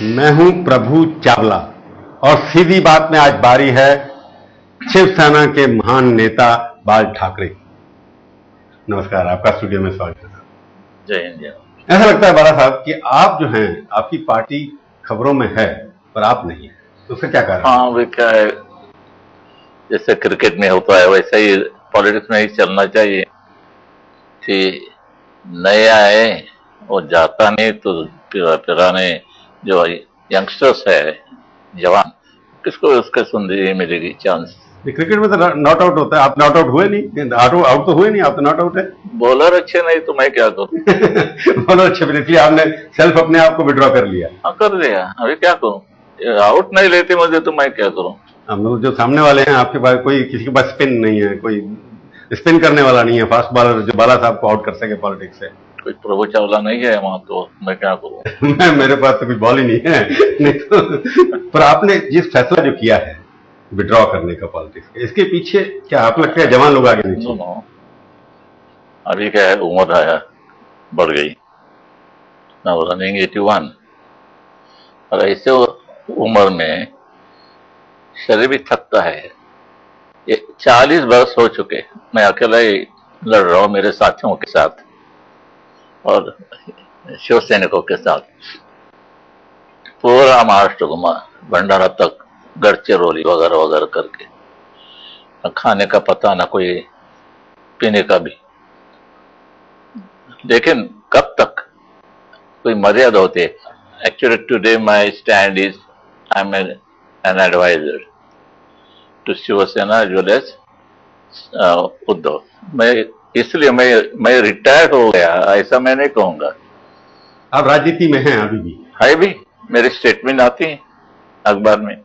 मैं हूं प्रभु चावला और सीधी बात में आज बारी है शिवसेना के महान नेता बाल ठाकरे। नमस्कार, आपका स्टूडियो में स्वागत है। जय हिंद। ऐसा लगता है बाला साहब कि आप जो हैं, आपकी पार्टी खबरों में है पर आप नहीं है, तो उसका क्या कारण? हाँ, वो क्या है, जैसे क्रिकेट में होता है वैसा ही पॉलिटिक्स में ही चलना चाहिए कि नया है और जाता नहीं तो पुराने जो यंगस्टर्स है, जवान, किसको उसका सुंदरी मिलेगी चांस। क्रिकेट में तो नॉट आउट होता है, आप नॉट आउट हुए नहीं, आउट तो हुए नहीं, आप तो नॉट आउट है। बॉलर अच्छे नहीं तो मैं क्या करूं? बॉलर अच्छे भी, इसलिए आपने सेल्फ अपने आप को विड्रॉ कर लिया। हाँ, कर लिया, अभी क्या करूं? आउट नहीं लेते मुझे तो मैं क्या करूं? हम जो सामने वाले हैं आपके पास, कोई किसी के पास स्पिन नहीं है, कोई स्पिन करने वाला नहीं है, फास्ट बॉलर जो बाला साहब को आउट कर सके पॉलिटिक्स से। कोई प्रभु चावला नहीं है वहां, तो मैं क्या करूं? मेरे पास तो कोई बॉल ही नहीं है। नहीं तो, पर आपने जिस फैसला जो किया है विड्रॉ करने का पॉलिटिक्स के, इसके पीछे क्या आपको लगता है जवान लोग आगे नहीं? अभी क्या है, उम्र आया बढ़ गई ना, रनिंग 81, और ऐसे उम्र में शरीर भी थकता है। ये 40 वर्ष हो चुके, मैं अकेला ही लड़ रहा हूँ मेरे साथियों के साथ और शिव सैनिकों के साथ। पूरा महाराष्ट्र घुमा, भंडारा तक, गढ़चिरौली वगैरह वगैरह करके, न खाने का पता न कोई पीने का भी। लेकिन कब तक? कोई मर्यादा होती है। Actually today my stand is I am an advisor to Shiv Sena as well as Uddhav. मैं इसलिए मैं रिटायर हो गया ऐसा मैं नहीं कहूंगा। आप राजनीति में हैं अभी भी? है भी, मेरी स्टेटमेंट आती है अखबार में।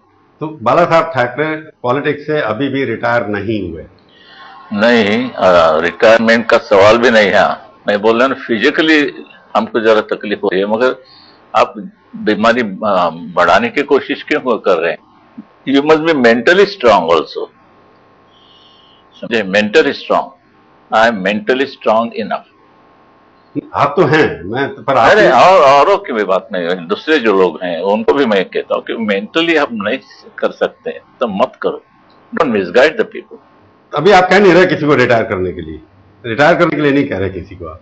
तो बाला साहब ठाकरे पॉलिटिक्स से अभी भी रिटायर नहीं हुए? नहीं, रिटायरमेंट का सवाल भी नहीं है। मैं बोल रहा हूँ फिजिकली हमको जरा तकलीफ हो रही है, मगर आप बीमारी बढ़ाने की कोशिश क्यों कर रहे हैं? You must be mentally strong also. समझे, mentally strong. I am mentally strong enough. आप तो हैं, मैं तो, पर अरे औरों की भी बात नहीं है, दूसरे जो लोग हैं उनको भी मैं कहता हूँ कि मेंटली आप नहीं कर सकते तो मत करो। Don't misguide the people. अभी आप कह नहीं रहे किसी को रिटायर करने के लिए? रिटायर करने के लिए नहीं कह रहे किसी को, आप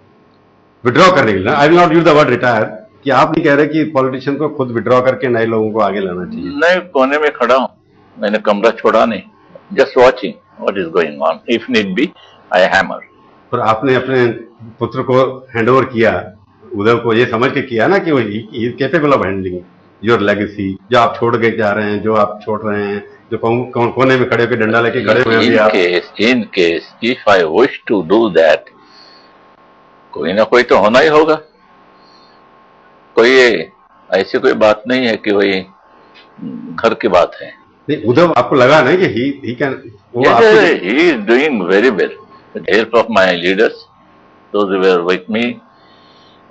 विड्रॉ करने के लिए। I will not use the word retire, कि आप नहीं कह रहे कि पॉलिटिशियन को खुद विड्रॉ करके नए लोगों को आगे लाना चाहिए? नहीं, कोने में खड़ा हूं, मैंने कमरा छोड़ा नहीं, just watching what is going on. If need be I hammer. पर आपने अपने पुत्र को हैंडओवर किया, उद्धव को, ये समझ के किया ना कि वो ही capable of handling your legacy, जो आप छोड़ के जा रहे हैं, जो आप छोड़ रहे हैं, जो कोने में खड़े होकर डंडा लेके खड़े हुए हैं। In case if I wish to do that, कोई ना कोई तो होना ही होगा। कोई ऐसी कोई बात नहीं है कि वही घर की बात है। नहीं, उद्धव आपको लगा ना कि he can, he is doing very well with the help of my leaders, those who were with me,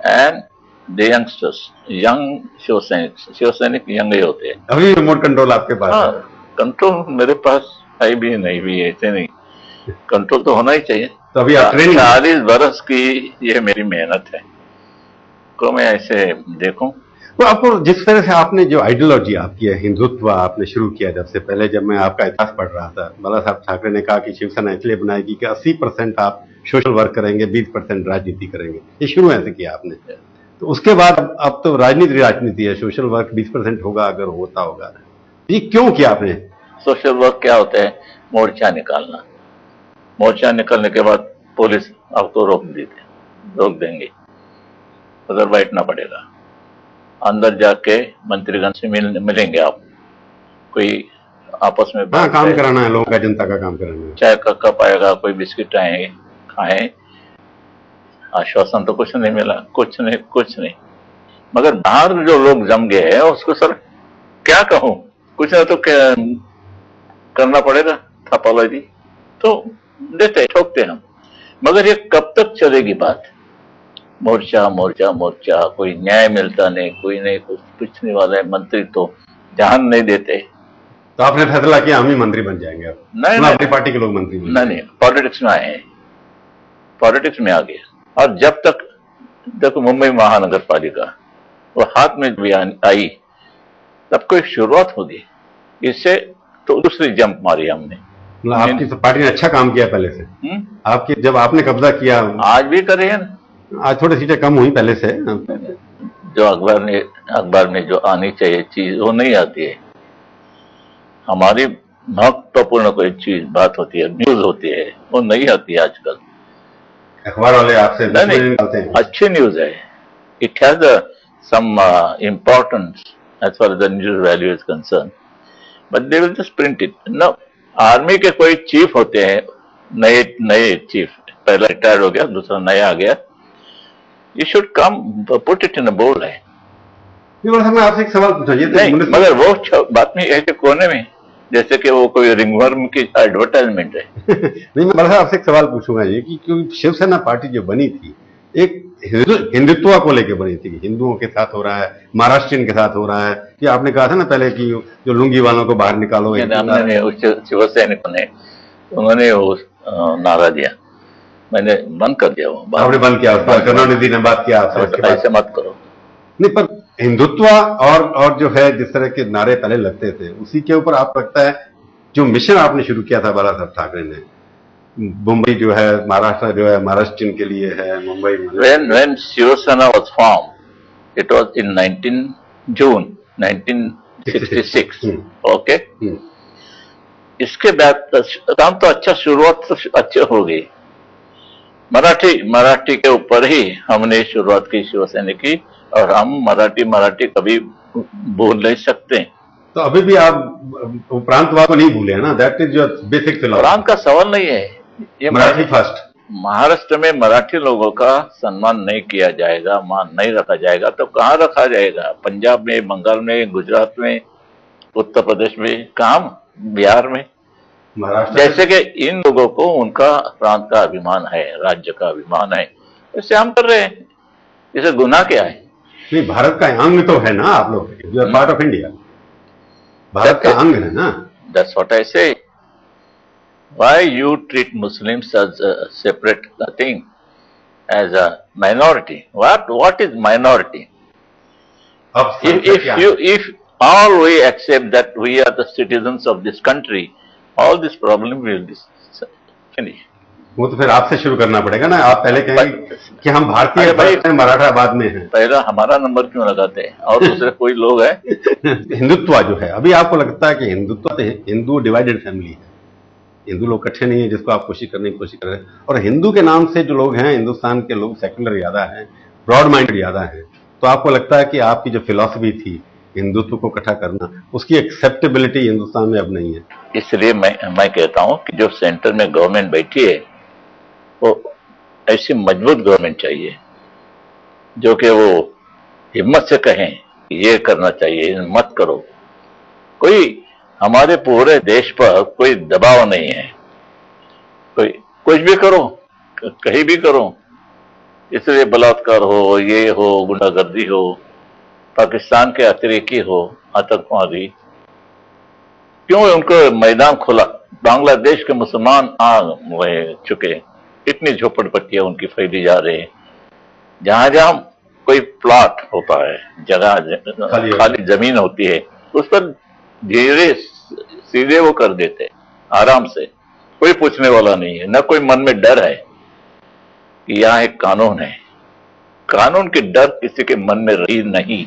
and the youngsters, young Shiv Sainik young ही होते हैं। अभी रिमोट कंट्रोल आपके पास? हाँ, कंट्रोल मेरे पास है भी नहीं भी, ऐसे नहीं, कंट्रोल तो होना ही चाहिए। तो अभी आप ट्रेनिंग, 40 बरस की ये मेरी मेहनत है को मैं ऐसे देखूं। तो आपको जिस तरह से आपने जो आइडियोलॉजी आपकी है, हिंदुत्व आपने शुरू किया, जब मैं आपका इतिहास पढ़ रहा था, बाला साहब ठाकरे ने कहा कि शिवसेना इसलिए बनाएगी कि 80% आप सोशल वर्क करेंगे, 20% राजनीति करेंगे। ये शुरू ऐसे किया आपने। तो उसके बाद अब तो राजनीति है, सोशल वर्क 20% होगा अगर होता होगा। ये क्यों किया आपने? सोशल वर्क क्या होता है? मोर्चा निकालना। मोर्चा निकलने के बाद पुलिस आपको रोक देंगे, उधर बैठना पड़ेगा। अंदर जाके मंत्रीगण से मिलेंगे आप, कोई आपस में काम कराना है, लोगों का, जनता का काम कराना है। चाय का कप आएगा, कोई बिस्किट आएंगे, खाएं। आश्वासन तो कुछ नहीं मिला, कुछ नहीं। मगर बाहर जो लोग जम गए हैं उसको सर क्या कहूं, कुछ ना तो करना पड़ेगा, थपालॉजी तो देते ठोकते हम। मगर ये कब तक चलेगी बात? मोर्चा, कोई न्याय मिलता नहीं, कोई नहीं, कुछ नहीं वाला है। मंत्री तो ध्यान नहीं देते। तो आपने फैसला किया हम ही मंत्री बन जाएंगे? अब नहीं, अपनी पार्टी के लोग मंत्री नहीं, पॉलिटिक्स में आए हैं, पॉलिटिक्स में आ गए। और जब तक देखो मुंबई महानगर पालिका वो हाथ में भी आई तब कोई शुरुआत होगी। इससे तो दूसरी जंप मारी हमने। मतलब आपकी तो पार्टी ने अच्छा काम किया पहले से। आपकी जब आपने कब्जा किया, आज भी करे हैं ना। आज थोड़ी सीटें कम हुई पहले से। जो अखबार में जो आनी चाहिए चीज वो नहीं आती है। हमारी महत्वपूर्ण कोई चीज बात होती है, न्यूज होती है, वो नहीं आती है आजकल। अखबार वाले आपसे नहीं, निकालते हैं। अच्छी न्यूज है। It has some importance as far the news value is concern, but they will just print it. No, army के कोई चीफ होते हैं, नए चीफ, पहला रिटायर्ड हो गया, दूसरा नया आ गया, you should come put it in board है। मैं आपसे एक सवाल पूछा, ये नहीं, मगर वो बात नहीं ऐसे कोने में जैसे कि वो कोई रिंगवर्म की एडवर्टाइजमेंट है। नहीं, मैं बड़ा आपसे एक सवाल पूछूंगा ये कि क्योंकि शिवसेना पार्टी जो बनी थी एक हिंदुत्व को लेकर बनी थी, हिंदुओं के साथ हो रहा है, महाराष्ट्रियन के साथ हो रहा है, कि आपने कहा था ना पहले कि जो लुंगी वालों को बाहर निकालो। शिवसैनिकों ने उन्होंने वो नारा दिया, मैंने बंद कर दिया। वो आपने बंद किया, करुणानिधि ने बात किया आपसे ऐसे मत करो। नहीं, पर हिंदुत्व और जो है जिस तरह के नारे पहले लगते थे, उसी के ऊपर आप लगता है जो मिशन आपने शुरू किया था बाला साहब ठाकरे ने, मुंबई जो है, महाराष्ट्र जो है महाराष्ट्र के लिए है, Mumbai when Shiva was formed, it was in 19 June 1966. Okay, इसके बाद काम तो अच्छा, शुरुआत तो अच्छी हो गई। मराठी के ऊपर ही हमने शुरुआत की शिवसेना की, और हम मराठी कभी भूल नहीं सकते। तो अभी भी आप प्रांतवाद को नहीं भूले हैं ना? That is your basic philosophy. प्रांत का सवाल नहीं है, ये मराठी फर्स्ट। महाराष्ट्र में मराठी लोगों का सम्मान नहीं किया जाएगा, मान नहीं रखा जाएगा, तो कहाँ रखा जाएगा? पंजाब में, बंगाल में, गुजरात में, उत्तर प्रदेश में, कहाँ? बिहार में। जैसे कि इन लोगों को उनका प्रांत का अभिमान है, राज्य का अभिमान है, इससे हम कर रहे हैं। इसे गुनाह क्या है? नहीं, भारत का अंग तो है ना आप लोग, you are part of India, Bharat का अंग है ना। दैट्स व्हाट आई से। Why you treat Muslims as a separate thing, as a minority? What is minority? If all we accept that we are the citizens of this country, all this problem will be finished. वो तो फिर आपसे शुरू करना पड़ेगा ना। आप पहले कहेंगे कि हम भारतीय हैं, मराठाबाद में हैं। पहला हमारा नंबर क्यों लगाते हैं? और दूसरे कोई लोग हैं? हिंदुत्व जो है, अभी आपको लगता है कि हिंदुत्व, हिंदू डिवाइडेड फैमिली है, हिंदू लोग इकट्ठे नहीं है, जिसको आप कोशिश करने की कोशिश कर रहे हैं। और हिंदू के नाम से जो लोग हैं, हिंदुस्तान के लोग सेक्युलर ज्यादा हैं, ब्रॉड माइंडेड ज्यादा हैं। तो आपको लगता है कि आपकी जो फिलॉसफी थी हिंदुत्व को इकट्ठा करना, उसकी एक्सेप्टेबिलिटी हिंदुस्तान में अब नहीं है? इसलिए मैं कहता हूं कि जो सेंटर में गवर्नमेंट बैठी है, वो ऐसी मजबूत गवर्नमेंट चाहिए जो कि वो हिम्मत से कहें ये करना चाहिए, मत करो। कोई हमारे पूरे देश पर कोई दबाव नहीं है, कोई कुछ भी करो, कहीं भी करो, इसलिए बलात्कार हो, ये हो, गुंडागर्दी हो, पाकिस्तान के अतिरेकी हो, आतंकवादी, क्यों उनको मैदान खुला? बांग्लादेश के मुसलमान आ रह चुके, इतनी झोपड़पट्टियां उनकी फैली जा रही है। जहां जहां कोई प्लॉट होता है, जगह खाली जमीन होती है, उस पर धीरे सीधे वो कर देते आराम से, कोई पूछने वाला नहीं है, न कोई मन में डर है कि यहाँ एक कानून है। कानून की डर किसी के मन में रही नहीं।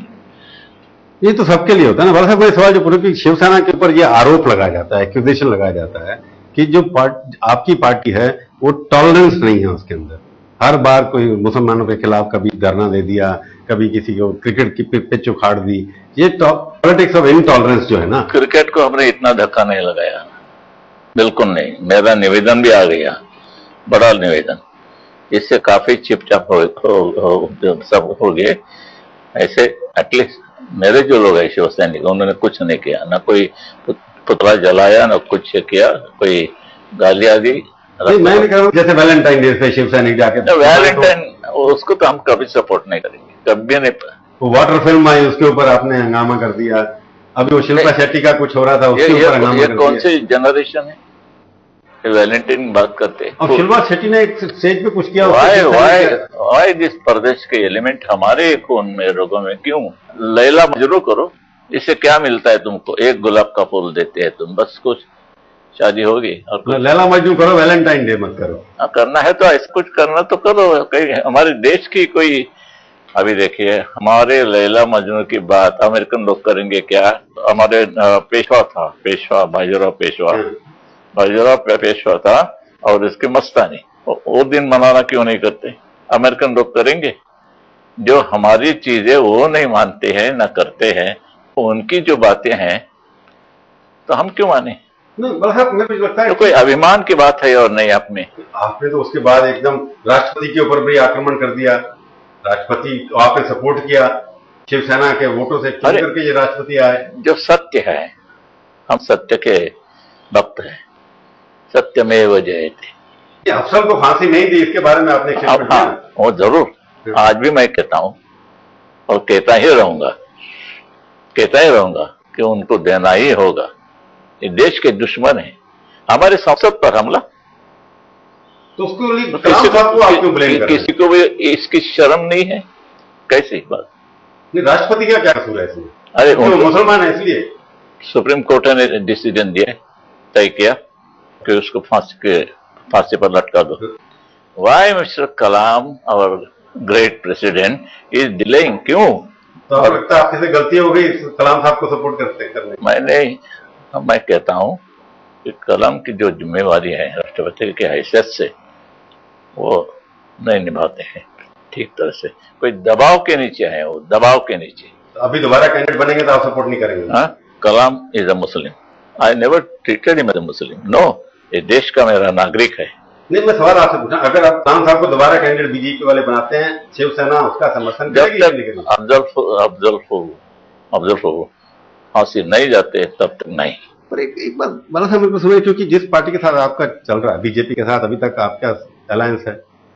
ये तो सबके लिए होता है ना। बड़ा साहब, सवाल जो पूरी शिवसेना के ऊपर ये आरोप लगाया जाता है, एक्यूजेशन लगाया जाता है कि जो आपकी पार्टी है वो टॉलरेंस नहीं है उसके अंदर। हर बार कोई मुसलमानों के खिलाफ कभी धरना दे दिया, कभी किसी को क्रिकेट की पिच उखाड़ दी। ये पॉलिटिक्स ऑफ इनटॉलरेंस जो है ना। क्रिकेट को हमने इतना धक्का नहीं लगाया, बिल्कुल नहीं। मेरा निवेदन भी आ गया, बड़ा निवेदन, इससे काफी चिपचाप सब हो गए। ऐसे एटलीस्ट मेरे जो लोग हैं शिवसैनिक, उन्होंने कुछ नहीं किया, ना कोई पुतला जलाया, ना कुछ किया, कोई गालियां दी। मैं नहीं कह रहा हूं जैसे वैलेंटाइन डे पे शिवसैनिक जाके, वैलेंटाइन उसको तो हम कभी सपोर्ट नहीं करेंगे, कभी नहीं। वो वाटर फिल्म आई, उसके ऊपर आपने हंगामा कर दिया। अभी वो शिल्पा शेट्टी का कुछ हो रहा था, उसके ऊपर हंगामा कर दिया। कौन सी जनरेशन है वैलेंटाइन बात करते? अब शिल्पा शेट्टी ने एक स्टेज पे कुछ किया। वाई दिस प्रदेश के एलिमेंट हमारे खून में, रोगों में क्यों? लैला मजनू करो, इससे क्या मिलता है तुमको? एक गुलाब का फूल देते हैं तुम, बस कुछ शादी होगी और कुछ। लैला मजनू करो, वैलेंटाइन डे मत करो। करना है तो ऐसा कुछ करना तो करो। कहीं हमारे देश की कोई, अभी देखिए हमारे लैला मजनू की बात अमेरिकन लोग करेंगे क्या? हमारे पेशवा था, पेशवा बाजीराव पेशवा, बाजीराव पेशवा था और इसके मस्तानी, वो दिन मनाना क्यों नहीं करते? अमेरिकन लोग करेंगे? जो हमारी चीजें वो नहीं मानते हैं ना करते हैं, उनकी जो बातें हैं तो हम क्यों माने? नहीं बड़ा साहब, मुझे लगता है तो कोई अभिमान की बात है और नहीं आप में। आपने तो उसके बाद एकदम राष्ट्रपति के ऊपर भी आक्रमण कर दिया। राष्ट्रपति को आपने सपोर्ट किया, शिवसेना के वोटों से चुन करके ये राष्ट्रपति आए। जो सत्य है, हम सत्य के भक्त हैं, सत्यमेव जयते। अफसल को फांसी नहीं दी, इसके बारे में आपने हाँ, वो जरूर, आज भी मैं कहता हूं और कहता ही रहूंगा कि उनको देना ही होगा। ये देश के दुश्मन है। हमारे संसद पर हमला, तो उसको आप क्यों ब्लेम कर रहे हैं? किसी को भी इसकी शर्म नहीं है? कैसी बात? नहीं, राष्ट्रपति का क्या कसूर है इसमें? अरे वो मुसलमान है इसलिए सुप्रीम कोर्ट ने डिसीजन दिया, तय किया कि उसको फांसी पर लटका दो। वाई मिस्टर कलाम और ग्रेट प्रेसिडेंट इज डिलेइंग? क्यों? तो आपको लगता है आपसे गलती हो गई कलाम साहब को सपोर्ट करने? मैं कहता हूं कि कलाम की जो जिम्मेवारी है राष्ट्रपति की हैसियत से, वो नहीं निभाते हैं ठीक तरह से। कोई दबाव के नीचे है, वो दबाव के नीचे। तो अभी दोबारा कैंडिडेट बनेंगे तो आप सपोर्ट नहीं करेंगे? हाँ, Kalam is a Muslim, I never treated him as a Muslim. No, ये देश का मेरा नागरिक है। नहीं, मैं सवाल आपसे पूछा, अगर आप कलाम साहब को दोबारा कैंडिडेट बीजेपी वाले बनाते हैं, शिवसेना उसका समर्थन करेगी? अफजल फांसी नहीं जाते तब तक नहीं। पर एक बात बाला साहब मेरे को सुनिए, क्योंकि जिस पार्टी के साथ आपका चल रहा है, बीजेपी के साथ अभी तक आपका अलायंस है,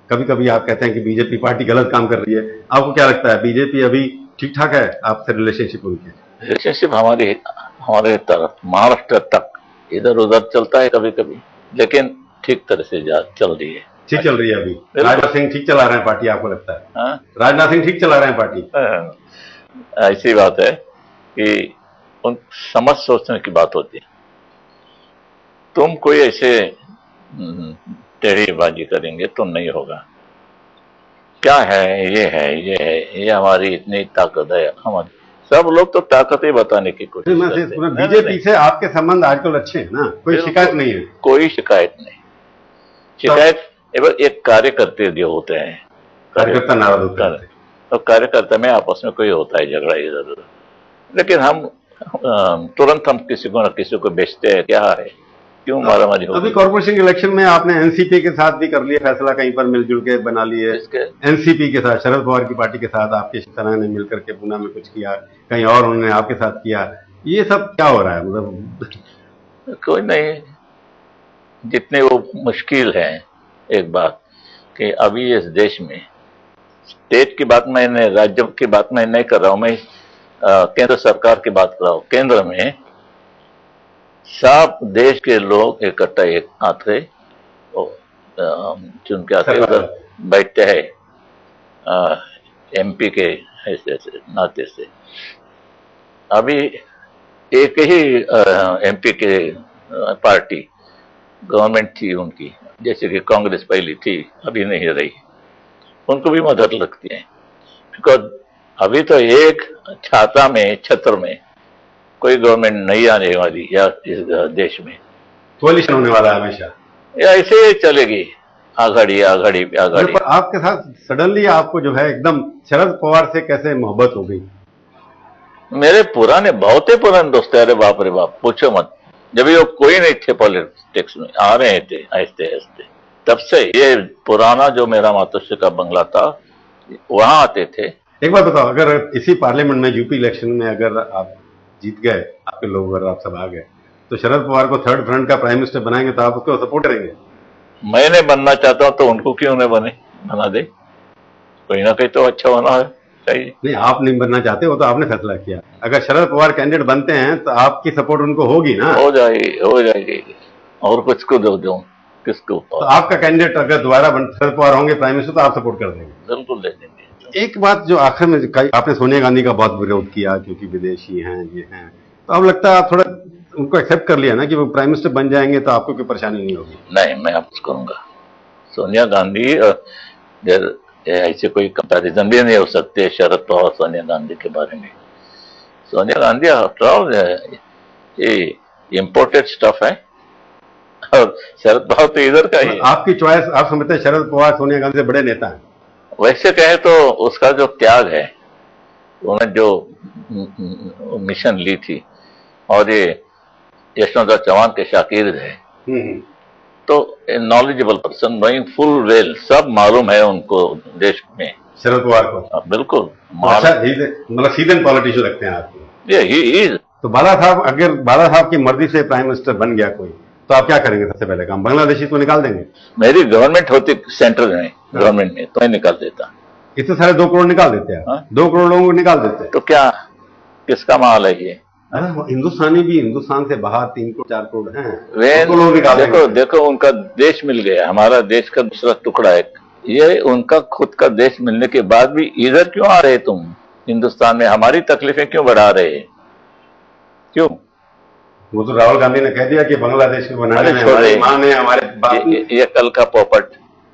कभी कभी आप कहते हैं कि बीजेपी पार्टी गलत काम कर रही है। आपको क्या लगता है, बीजेपी अभी ठीक ठाक है आपसे रिलेशनशिप? उनकी रिलेशनशिप हमारे तरफ महाराष्ट्र तक इधर उधर चलता है कभी कभी, लेकिन ठीक तरह से चल रही है। ठीक चल रही है अभी? राजनाथ सिंह ठीक चला रहे हैं पार्टी, आपको लगता है? राजनाथ सिंह ठीक चला रहे हैं पार्टी? ऐसी बात है कि उन समझ सोचने की बात होती है। तुम कोई ऐसे टेढ़ीबाजी करेंगे तो नहीं होगा। क्या है, ये हमारी इतनी ताकत है। हमारी सब लोग तो ताकत ही बताने की कोशिश करते हैं। बीजेपी से आपके संबंध आजकल अच्छे हैं ना? कोई शिकायत नहीं है? कोई शिकायत नहीं। शिकायत एक कार्यकर्ता जो होते हैं, कार्यकर्ता नाराज होते हैं, तो कार्यकर्ता में आपस में कोई होता है झगड़ा इधर उधर, लेकिन हम तुरंत हम किसी को न किसी को बेचते हैं। क्या है, क्यों मारामारी हो? अभी कॉर्पोरेशन इलेक्शन में आपने एनसीपी के साथ भी कर लिया फैसला, कहीं पर मिलजुल के बना लिए। एनसीपी के साथ, शरद पवार की पार्टी के साथ आपके शिवसेना ने मिलकर के पूना में कुछ किया, कहीं और उन्होंने आपके साथ किया। ये सब क्या हो रहा है? मतलब कोई नहीं, जितने वो मुश्किल है। एक बात कि अभी इस देश में स्टेट की बात मैंने, राज्य की बात मैं नहीं कर रहा हूं, मैं केंद्र सरकार की बात कर रहा हूं। केंद्र में सब देश के लोग इकट्ठा एक आते चुन के आते उधर बैठते हैं एमपी के ऐसे नाते से। अभी एक ही एमपी के पार्टी गवर्नमेंट थी उनकी, जैसे कि कांग्रेस पहली थी, अभी नहीं रही, उनको भी मदद लगती है। बिकॉज अभी तो एक छत्र में कोई गवर्नमेंट नहीं आने वाली या इस देश में कोalition होने वाला है हमेशा, या ऐसे चलेगी आघाड़ी आघाड़ी आघाड़ी। पर आपके साथ सडनली आपको जो है एकदम शरद पवार से कैसे मोहब्बत हो गई? मेरे बहुत ही पुराने दोस्त है। अरे बाप रे बाप, पूछो मत। जब ये कोई नहीं थे पॉलिटिक्स में, आ रहे थे आहिस्ते आहिस्ते, तब से ये पुराना जो मेरा मातोश्री का बंगला था वहां आते थे। एक बात बताओ, अगर इसी पार्लियामेंट में यूपी इलेक्शन में अगर आप जीत गए, आपके लोग अगर आप सब आ गए, तो शरद पवार को थर्ड फ्रंट का प्राइम मिनिस्टर बनाएंगे तो आप उसको सपोर्ट करेंगे? मैंने बनना चाहता हूं तो उनको क्यों नहीं बना दे? कोई ना कोई तो अच्छा होना है चाहिए। नहीं, आप नहीं बनना चाहते हो तो आपने फैसला किया। अगर शरद पवार कैंडिडेट बनते हैं तो आपकी सपोर्ट उनको होगी ना? हो जाएगी। और कुछ को दो किसको? तो आपका कैंडिडेट अगर दोबारा शरद पवार होंगे प्राइम मिनिस्टर तो आप सपोर्ट कर देंगे? बिल्कुल दे देंगे। एक बात जो आखिर में आपने सोनिया गांधी का बहुत विरोध किया क्योंकि विदेशी हैं ये हैं, तो अब लगता है आप थोड़ा उनको एक्सेप्ट कर लिया ना कि वो प्राइम मिनिस्टर बन जाएंगे तो आपको कोई परेशानी नहीं होगी। नहीं, मैं आपसे करूंगा सोनिया गांधी ऐसे कोई कंपैरिजन भी नहीं हो सकते शरद पवार सोनिया गांधी के बारे में। सोनिया गांधी आफ्टर ऑल ये इम्पोर्टेड स्टफ है और शरद पवार तो इधर का ही। आपकी चॉइस, आप समझते हैं शरद पवार सोनिया गांधी से बड़े नेता हैं? वैसे कहे तो उसका जो त्याग है, उन्होंने जो मिशन ली थी, और ये यशवंत चौहान के शाकिर है, तो knowledgeable person, knowing full well, सब मालूम है उनको देश में। शरद पवार को बिल्कुल अच्छा, मतलब सीजन पॉलिटिशियन लगते हैं आपको? ये ही तो बाला साहब, अगर बाला साहब की मर्जी से प्राइम मिनिस्टर बन गया कोई, तो आप क्या करेंगे? सबसे पहले काम बांग्लादेशी तो निकाल देंगे? मेरी गवर्नमेंट होती सेंट्रल में, गवर्नमेंट में, तो मैं निकाल देता। इतने सारे 2 करोड़ निकाल देते हैं? 2 करोड़ लोगों को निकाल देते हैं तो क्या किसका माल है ये? अरे हिंदुस्तानी भी हिंदुस्तान से बाहर 3 करोड़ 4 करोड़ हैं। देखो उनका देश मिल गया, हमारा देश का दूसरा टुकड़ा है। ये उनका खुद का देश मिलने के बाद भी इधर क्यों आ रहे तुम हिंदुस्तान में? हमारी तकलीफें क्यों बढ़ा रहे? क्यों? वो तो राहुल गांधी ने कह दिया कि बांग्लादेश को बनाने में हमारी मां ने हमारे ये कल का पोपट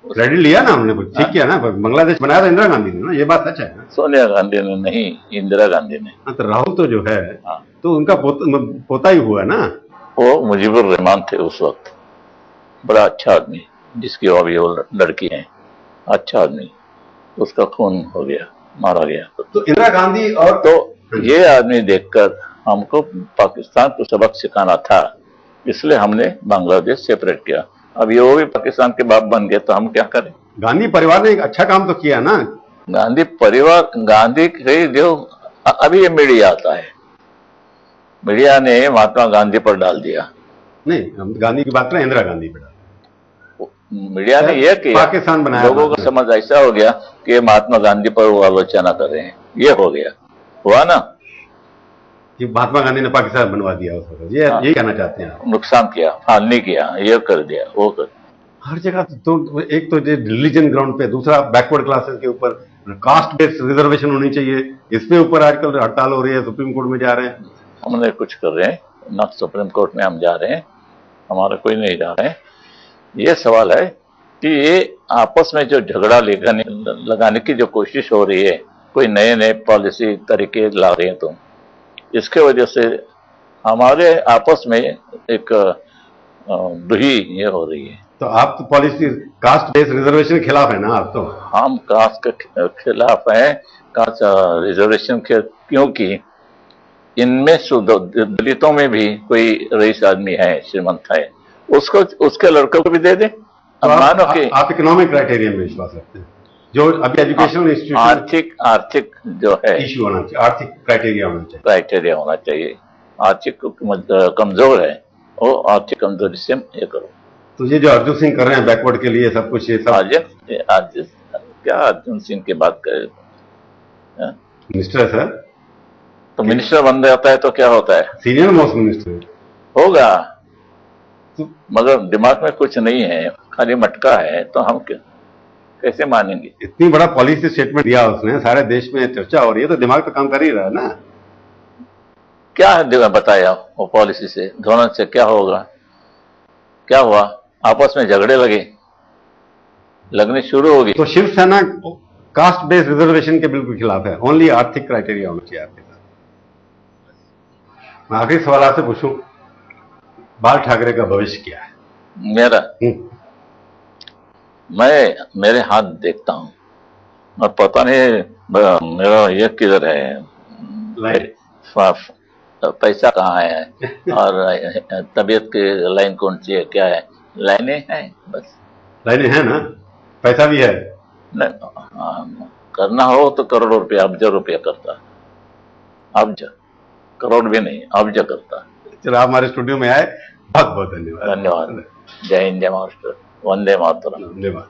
क्रेडिट लिया ना हमने, ठीक किया ना, बांग्लादेश बनाया था इंदिरा गांधी ने ना, ये बात सच है ना? सोनिया गांधी ने नहीं, इंदिरा गांधी ने। हाँ, तो राहुल तो जो है तो उनका पोता ही हुआ ना। वो मुजीबुर रहमान थे उस वक्त, बड़ा अच्छा आदमी, जिसकी अभी वो लड़की है, अच्छा आदमी, उसका खून हो गया, मारा गया। तो इंदिरा गांधी और तो ये आदमी देखकर हमको पाकिस्तान को सबक सिखाना था, इसलिए हमने बांग्लादेश सेपरेट किया। अब ये वो भी पाकिस्तान के बाप बन गए तो हम क्या करें? गांधी परिवार ने एक अच्छा काम तो किया ना। गांधी परिवार, गांधी के जो अभी ये मीडिया आता है, मीडिया ने महात्मा गांधी पर डाल दिया। नहीं, हम गांधी की बात करें, इंदिरा गांधी पर डाल। मीडिया ने यह किया, पाकिस्तान बनाया, लोगों का समझ ऐसा हो गया कि महात्मा गांधी पर वो आलोचना कर रहे हैं। ये हो गया, हुआ ना कि महात्मा गांधी ने पाकिस्तान बनवा दिया उस वक्त। ये यही कहना चाहते हैं आप? नुकसान किया, फालनी किया, ये कर दिया, वो कर। हर जगह तो एक तो रिलीजन ग्राउंड पे, दूसरा बैकवर्ड क्लासेस के ऊपर कास्ट बेस्ड रिजर्वेशन होनी चाहिए, इसके ऊपर आजकल हड़ताल हो रही है, सुप्रीम कोर्ट में जा रहे हैं। हमने कुछ कर रहे हैं ना, सुप्रीम कोर्ट में हम जा रहे हैं, हमारा कोई नहीं जा रहे हैं। ये सवाल है कि ये आपस में जो झगड़ा लगाने की जो कोशिश हो रही है, कोई नए नए पॉलिसी तरीके ला रहे हैं तुम, इसके वजह से हमारे आपस में एक दुही ये हो रही है। तो आप तो पॉलिसी कास्ट बेस्ड रिजर्वेशन के खिलाफ है ना? आप तो हम कास्ट के खिलाफ हैं, कास्ट रिजर्वेशन के, क्योंकि इनमें दलितों में भी कोई रईस आदमी है, श्रीमंत है, उसको उसके लड़कों को भी दे दे। तो मानो कि आप इकोनॉमिक क्राइटेरिया में विश्वास रखते हैं, जो अभी एजुकेशनल इंस्टीट्यूशन आर्थिक जो है इश्यू होना चाहिए, आर्थिक क्राइटेरिया होना चाहिए। आर्थिक कमजोर है, वो आर्थिक कमजोरी से ये करो। तो ये जो अर्जुन सिंह कर रहे हैं बैकवर्ड के लिए सब कुछ, ये सब आज क्या अर्जुन सिंह की बात करे? मिनिस्टर है सर, तो मिनिस्टर बन जाता है तो क्या होता है? सीनियर मोस्ट मिनिस्टर होगा, मगर दिमाग में कुछ नहीं है, खाली मटका है, तो हम कैसे मानेंगे? इतनी बड़ा पॉलिसी स्टेटमेंट दिया उसने, सारे देश में चर्चा हो रही है, तो दिमाग तो काम कर ही रहा है ना। क्या बताया वो पॉलिसी से, दोनों से क्या होगा? क्या हुआ? आपस में झगड़े लगने शुरू हो गई। तो शिवसेना कास्ट बेस्ड रिजर्वेशन के बिल्कुल खिलाफ है, ओनली आर्थिक क्राइटेरिया होना चाहिए आपके साथ। मैं आखिरी सवाल आपसे पूछूं, बाल ठाकरे का भविष्य क्या है? मेरा मैं मेरे हाथ देखता हूं और पता नहीं मेरा ये किधर है, पैसा कहाँ है और तबीयत की लाइन कौन सी है, क्या है? लाइनें हैं, बस लाइनें हैं ना, पैसा भी है। करना हो तो करोड़ों रुपया, अब्ज रुपया करता, अब्ज, करोड़ भी नहीं, अब्ज करता। चलो, आप हमारे स्टूडियो में आए, बहुत बहुत धन्यवाद। धन्यवाद। जय हिंद, जय महाराष्ट्र, वंदे मातरम। धन्यवाद।